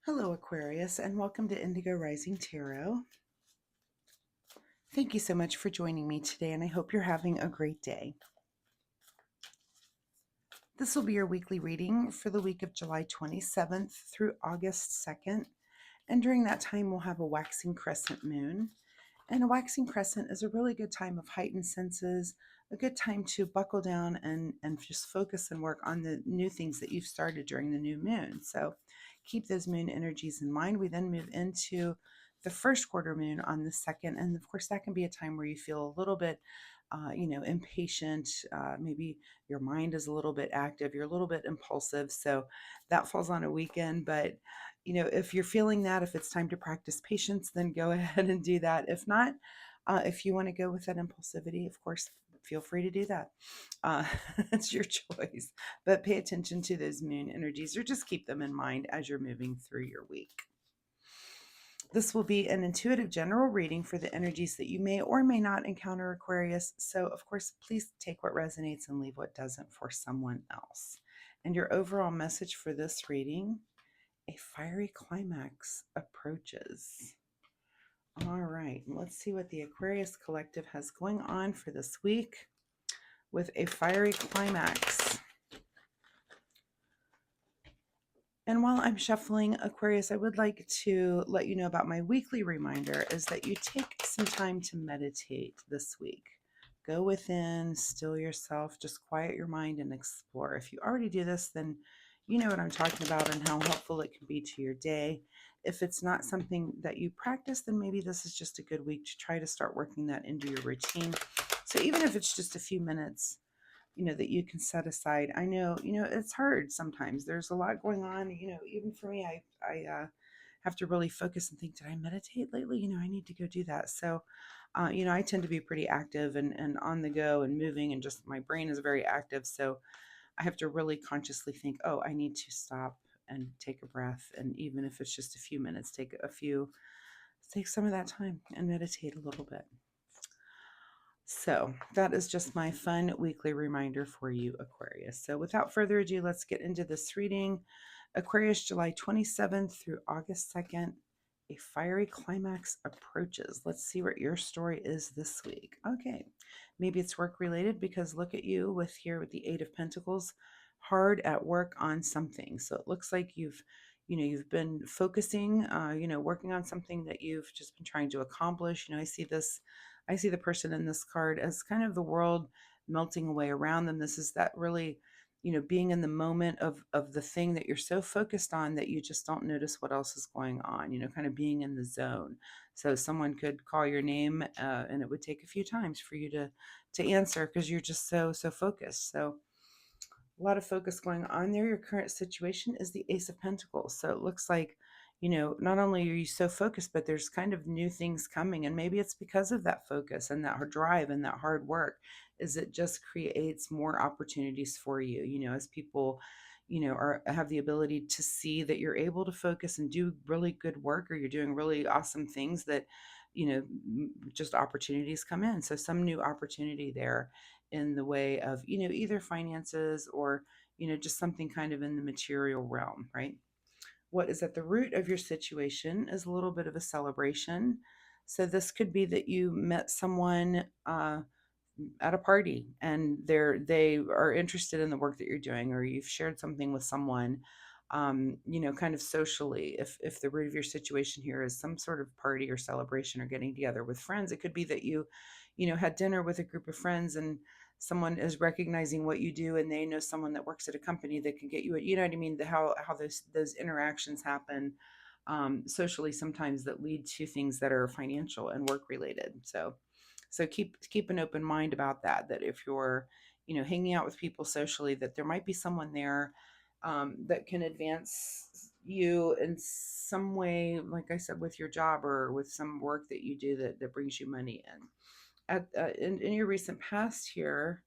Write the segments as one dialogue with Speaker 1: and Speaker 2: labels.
Speaker 1: Hello, Aquarius, and welcome to Indigo Rising Tarot. Thank you so much for joining me today, and I hope you're having a great day. This will be your weekly reading for the week of July 27th through August 2nd, and during that time we'll have a waxing crescent moon. And a waxing crescent is a really good time of heightened senses, a good time to buckle down and just focus and work on the new things that you've started during the new moon. So keep those moon energies in mind. We then move into the first quarter moon on the 2nd. And of course, that can be a time where you feel a little bit impatient. Maybe your mind is a little bit active. You're a little bit impulsive. So that falls on a weekend. But, if you're feeling that, if it's time to practice patience, then go ahead and do that. If not, if you want to go with that impulsivity, of course, feel free to do that. It's your choice. But pay attention to those moon energies or just keep them in mind as you're moving through your week. This will be an intuitive general reading for the energies that you may or may not encounter, Aquarius. So, of course, please take what resonates and leave what doesn't for someone else. And your overall message for this reading, a fiery climax approaches. All right, let's see what the Aquarius Collective has going on for this week with a fiery climax. And while I'm shuffling, Aquarius, I would like to let you know about my weekly reminder is that you take some time to meditate this week. Go within, still yourself, just quiet your mind and explore. If you already do this, then you know what I'm talking about and how helpful it can be to your day. If it's not something that you practice, then maybe this is just a good week to try to start working that into your routine. So even if it's just a few minutes, that you can set aside. I know, it's hard sometimes. There's a lot going on, even for me, I have to really focus and think, did I meditate lately? I need to go do that. So, I tend to be pretty active and on the go and moving and just my brain is very active. So I have to really consciously think, oh, I need to stop and take a breath. And even if it's just a few minutes, take some of that time and meditate a little bit. So that is just my fun weekly reminder for you, Aquarius. So without further ado, let's get into this reading. Aquarius, July 27th through August 2nd, a fiery climax approaches. Let's see what your story is this week. Okay, maybe it's work related because look at you with the Eight of Pentacles, hard at work on something. So it looks like you've been focusing, working on something that you've just been trying to accomplish. I see the person in this card as kind of the world melting away around them. This is that really, being in the moment of the thing that you're so focused on that you just don't notice what else is going on, kind of being in the zone. So someone could call your name and it would take a few times for you to answer because you're just so focused. So a lot of focus going on there. Your current situation is the Ace of Pentacles. So it looks like, not only are you so focused, but there's kind of new things coming. And maybe it's because of that focus and that drive and that hard work is it just creates more opportunities for you, as people, have the ability to see that you're able to focus and do really good work, or you're doing really awesome things that, just opportunities come in. So some new opportunity there in the way of, either finances or, just something kind of in the material realm, right? What is at the root of your situation is a little bit of a celebration. So this could be that you met someone at a party and they are interested in the work that you're doing, or you've shared something with someone, kind of socially. If the root of your situation here is some sort of party or celebration or getting together with friends, it could be that you had dinner with a group of friends and someone is recognizing what you do and they know someone that works at a company that can get you, you know what I mean? How those interactions happen socially sometimes that lead to things that are financial and work related. So keep an open mind about that if you're, hanging out with people socially, that there might be someone there that can advance you in some way, like I said, with your job or with some work that you do that brings you money in. In your recent past here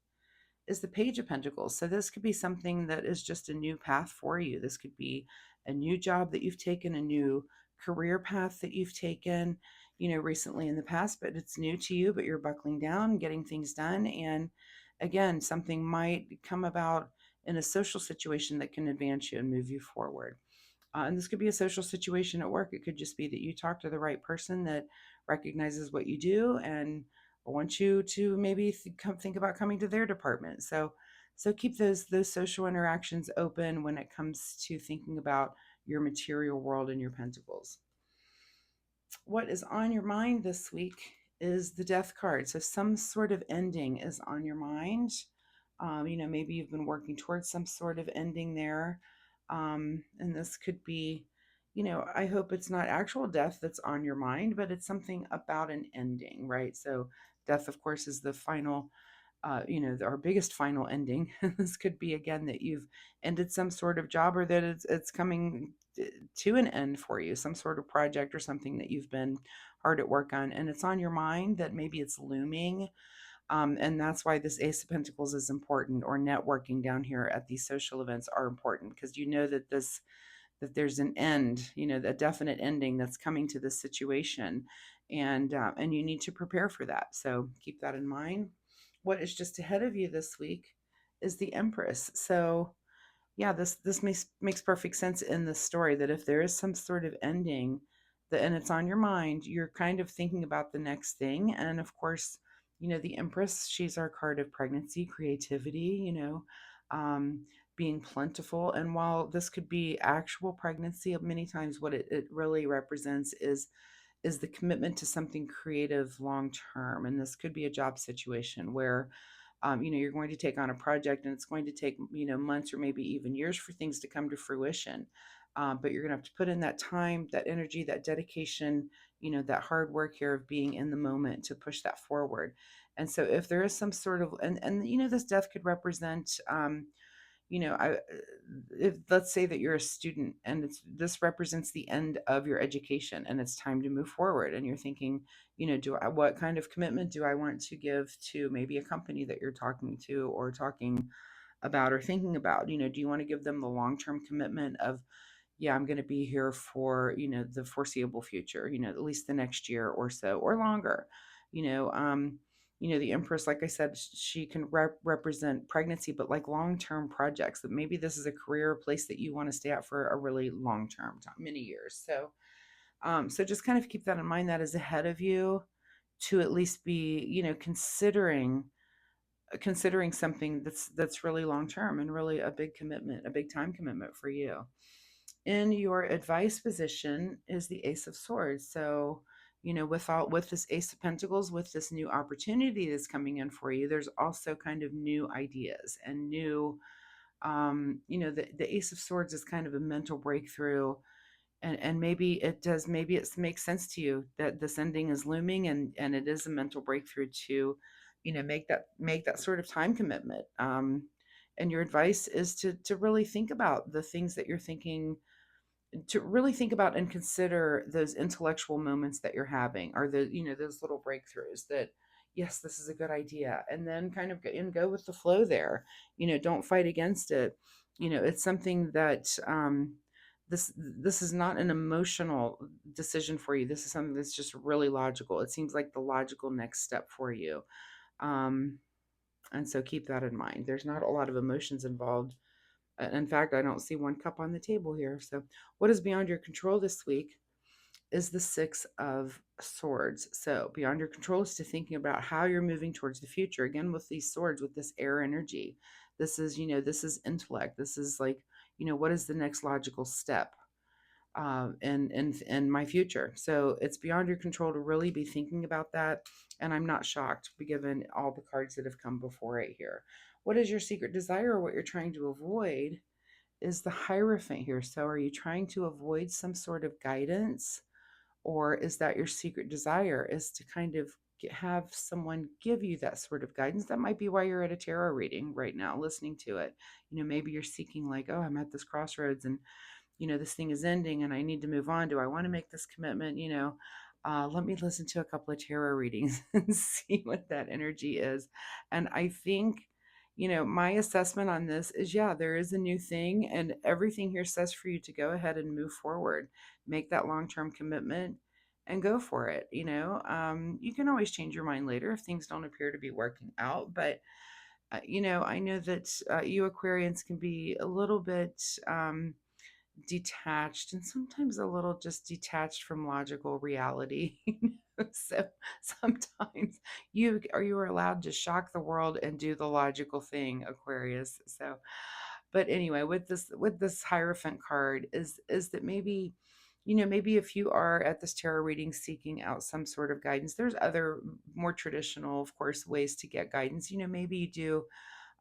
Speaker 1: is the Page of Pentacles. So this could be something that is just a new path for you. This could be a new job that you've taken, a new career path that you've taken, recently in the past, but it's new to you, but you're buckling down, getting things done. And again, something might come about in a social situation that can advance you and move you forward. And this could be a social situation at work. It could just be that you talk to the right person that recognizes what you do and wants you to maybe think about coming to their department. So keep those social interactions open when it comes to thinking about your material world and your pentacles. What is on your mind this week is the death card. So some sort of ending is on your mind. Maybe you've been working towards some sort of ending there. And this could be, I hope it's not actual death that's on your mind, but it's something about an ending, right? So death, of course, is the final, our biggest final ending. This could be again that you've ended some sort of job, or that it's coming to an end for you, some sort of project or something that you've been hard at work on, and it's on your mind that maybe it's looming. And that's why this Ace of Pentacles is important, or networking down here at these social events are important, because you know that there's an end, a definite ending that's coming to this situation, and you need to prepare for that. So keep that in mind. What is just ahead of you this week is the Empress. So yeah, this makes perfect sense in the story, that if there is some sort of ending that and it's on your mind, you're kind of thinking about the next thing. And of course, the Empress, she's our card of pregnancy, creativity, um, being plentiful. And while this could be actual pregnancy, many times what it really represents is the commitment to something creative long term. And this could be a job situation where you're going to take on a project, and it's going to take, months or maybe even years for things to come to fruition. But you're going to have to put in that time, that energy, that dedication, that hard work here of being in the moment to push that forward. And so if there is some sort of, this death could represent, I if let's say that you're a student, and this represents the end of your education and it's time to move forward, and you're thinking, what kind of commitment do I want to give to maybe a company that you're talking to, or talking about, or thinking about, do you want to give them the long-term commitment of, yeah, I'm going to be here for, the foreseeable future, at least the next year or so, or longer. you know um the Empress, like I said, she can represent pregnancy, but like long-term projects, that maybe this is a career place that you want to stay at for a really long-term time, many years. So just kind of keep that in mind, that is ahead of you, to at least be, considering something that's really long term, and really a big commitment, a big time commitment for you. In your advice position is the Ace of Swords. So, with this Ace of Pentacles, with this new opportunity that's coming in for you, there's also kind of new ideas and new, the Ace of Swords is kind of a mental breakthrough. And maybe it makes sense to you that this ending is looming, and it is a mental breakthrough to, make that sort of time commitment. And your advice is to really think about the things that you're thinking, to really think about and consider those intellectual moments that you're having, or those little breakthroughs that, yes, this is a good idea, and then kind of go with the flow there. Don't fight against it. It's something that, this is not an emotional decision for you. This is something that's just really logical. It seems like the logical next step for you. Um, and so keep that in mind. There's not a lot of emotions involved. In fact, I don't see one cup on the table here. So, what is beyond your control this week is the Six of Swords. So, beyond your control is to thinking about how you're moving towards the future. Again, with these swords, with this air energy, this is intellect. This is like, what is the next logical step? And my future. So it's beyond your control to really be thinking about that. And I'm not shocked, given all the cards that have come before it here. What is your secret desire, or what you're trying to avoid is the Hierophant here. So are you trying to avoid some sort of guidance, or is that your secret desire, is to kind of have someone give you that sort of guidance? That might be why you're at a tarot reading right now, listening to it. Maybe you're seeking, like, oh, I'm at this crossroads, and this thing is ending and I need to move on. Do I want to make this commitment? Let me listen to a couple of tarot readings and see what that energy is. And I think, my assessment on this is, yeah, there is a new thing, and everything here says for you to go ahead and move forward, make that long-term commitment and go for it. You can always change your mind later if things don't appear to be working out. But, I know that you Aquarians can be a little bit, detached and sometimes a little just detached from logical reality. So sometimes you are allowed to shock the world and do the logical thing, Aquarius. So but anyway, with this Hierophant card is that maybe, maybe if you are at this tarot reading seeking out some sort of guidance, there's other more traditional, of course, ways to get guidance. Maybe you do,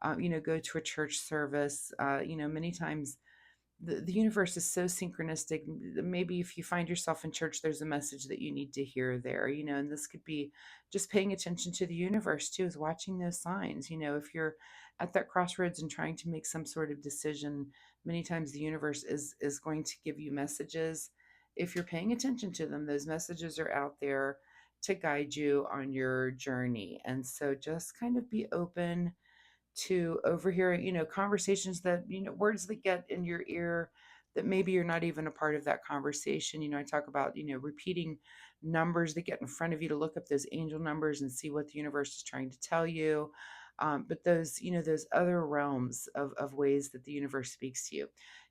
Speaker 1: go to a church service. Many times the universe is so synchronistic. Maybe if you find yourself in church, there's a message that you need to hear there, and this could be just paying attention to the universe too, is watching those signs. If you're at that crossroads and trying to make some sort of decision, many times the universe is going to give you messages. If you're paying attention to them, those messages are out there to guide you on your journey. And so just kind of be open to overhearing, conversations that, words that get in your ear that maybe you're not even a part of that conversation. I talk about, repeating numbers that get in front of you, to look up those angel numbers and see what the universe is trying to tell you. But those, those other realms of ways that the universe speaks to you.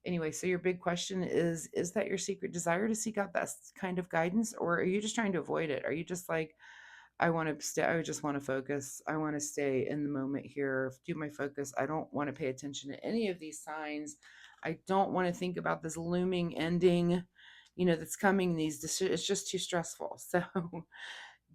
Speaker 1: Anyway, so your big question is that your secret desire to seek out that kind of guidance, or are you just trying to avoid it? Are you just like, I want to stay. I just want to focus. I want to stay in the moment here, do my focus. I don't want to pay attention to any of these signs. I don't want to think about this looming ending, that's coming. It's just too stressful. So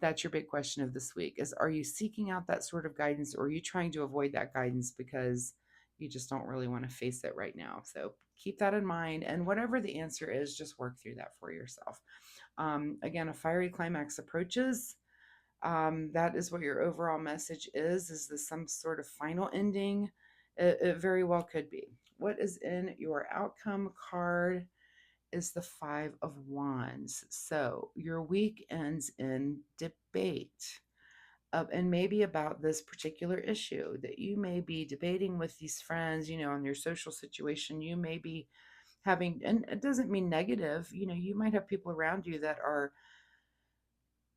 Speaker 1: that's your big question of this week is, are you seeking out that sort of guidance, or are you trying to avoid that guidance because you just don't really want to face it right now? So keep that in mind. And whatever the answer is, just work through that for yourself. Again, a fiery climax approaches. That is what your overall message is this some sort of final ending? It very well could be. What is in your outcome card is the Five of Wands. So your week ends in debate, and maybe about this particular issue that you may be debating with these friends, on your social situation. You may be having, and it doesn't mean negative, you might have people around you that are,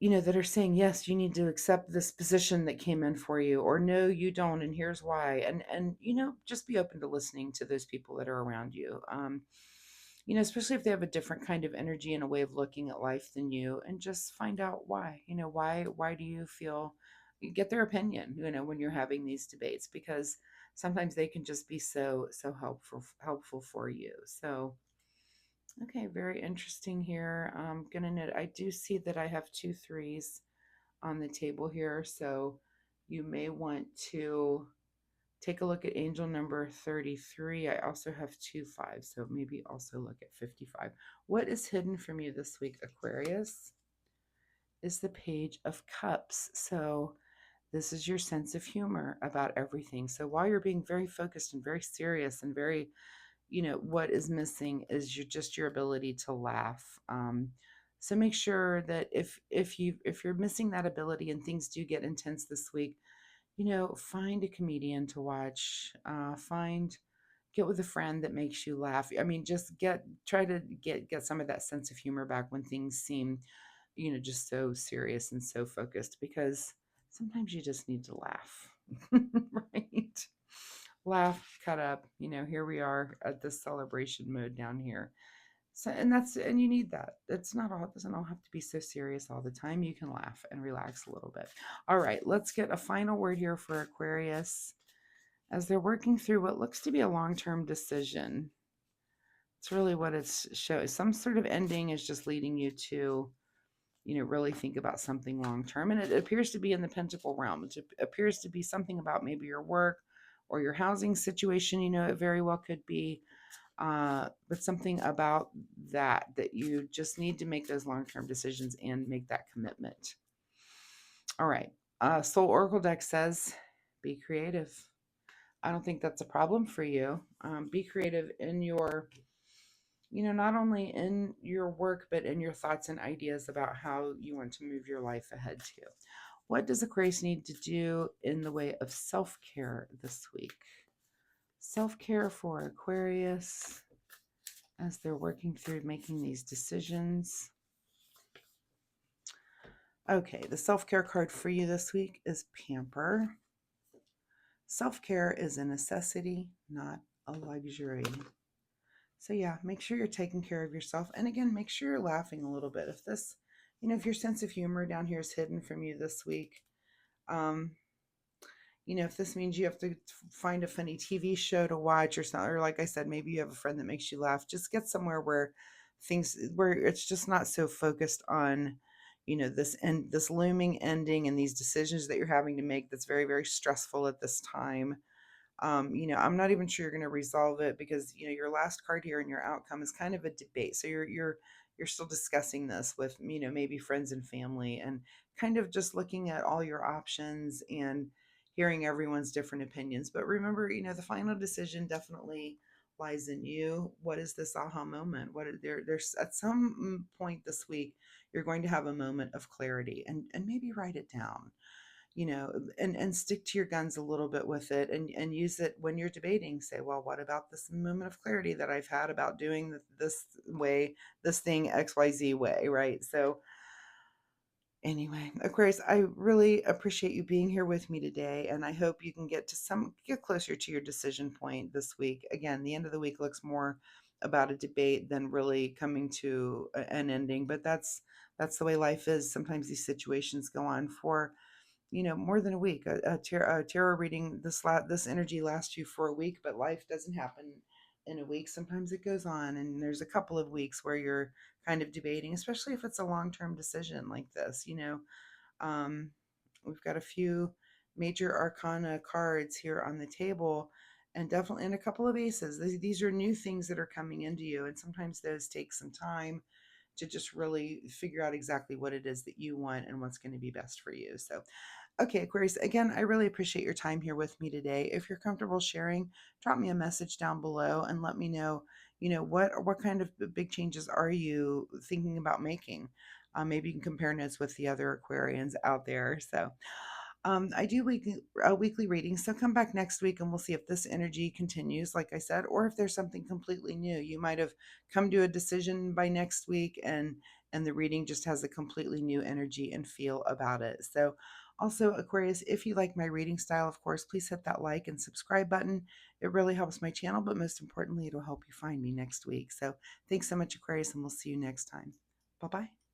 Speaker 1: that are saying, yes, you need to accept this position that came in for you, or no, you don't, and here's why. And just be open to listening to those people that are around you. Especially if they have a different kind of energy and a way of looking at life than you, and just find out why. Why do you feel, you get their opinion, when you're having these debates, because sometimes they can just be so helpful for you. So okay, very interesting here. I'm gonna note, I do see that I have 2 3s on the table here, so you may want to take a look at angel number 33. I also have 2 5s, so maybe also look at 55. What is hidden from you this week, Aquarius? Is the Page of Cups. So this is your sense of humor about everything. So while you're being very focused and very serious and very, what is missing is your ability to laugh. So make sure that if you're missing that ability and things do get intense this week, find a comedian to watch. Get with a friend that makes you laugh. I mean, just try to get some of that sense of humor back when things seem, just so serious and so focused, because sometimes you just need to laugh. Right? Laugh, cut up. Here we are at this celebration mode down here. So, and you need that. It doesn't all have to be so serious all the time. You can laugh and relax a little bit. All right, let's get a final word here for Aquarius as they're working through what looks to be a long-term decision. It's really what it's shows. Some sort of ending is just leading you to, really think about something long term. And it appears to be in the Pentacle realm. It appears to be something about maybe your work or your housing situation. It very well could be, but something about that you just need to make those long term decisions and make that commitment. All right. Soul Oracle deck says, be creative. I don't think that's a problem for you. Be creative in your, not only in your work, but in your thoughts and ideas about how you want to move your life ahead too. What does Aquarius need to do in the way of self-care this week? Self-care for Aquarius as they're working through making these decisions. Okay, the self-care card for you this week is Pamper. Self-care is a necessity, not a luxury. So yeah, make sure you're taking care of yourself. And again, make sure you're laughing a little bit. If this, if your sense of humor down here is hidden from you this week, um, if this means you have to find a funny TV show to watch or something, or like I said, maybe you have a friend that makes you laugh, just get somewhere where it's just not so focused on, this looming ending and these decisions that you're having to make that's very, very stressful at this time. I'm not even sure you're going to resolve it because your last card here and your outcome is kind of a debate. So you're still discussing this with maybe friends and family, and kind of just looking at all your options and hearing everyone's different opinions. But remember, the final decision definitely lies in you. What is this aha moment? There's at some point this week you're going to have a moment of clarity, and maybe write it down, and stick to your guns a little bit with it, and use it when you're debating. Say, well, what about this moment of clarity that I've had about doing this way, this thing XYZ way, right? So anyway, Aquarius, I really appreciate you being here with me today, and I hope you can get closer to your decision point this week. Again, the end of the week looks more about a debate than really coming to an ending, but that's the way life is. Sometimes these situations go on for more than a week. A tarot reading, this energy lasts you for a week, but life doesn't happen in a week. Sometimes it goes on, and there's a couple of weeks where you're kind of debating, especially if it's a long-term decision like this. Um, we've got a few major arcana cards here on the table, and definitely in a couple of aces. These are new things that are coming into you, and sometimes those take some time to just really figure out exactly what it is that you want and what's going to be best for you. So okay, Aquarius, again, I really appreciate your time here with me today. If you're comfortable sharing, drop me a message down below and let me know, what kind of big changes are you thinking about making? Maybe you can compare notes with the other Aquarians out there. So I do weekly readings, so come back next week and we'll see if this energy continues, like I said, or if there's something completely new. You might have come to a decision by next week, and the reading just has a completely new energy and feel about it. So also, Aquarius, if you like my reading style, of course, please hit that like and subscribe button. It really helps my channel, but most importantly, it'll help you find me next week. So thanks so much, Aquarius, and we'll see you next time. Bye-bye.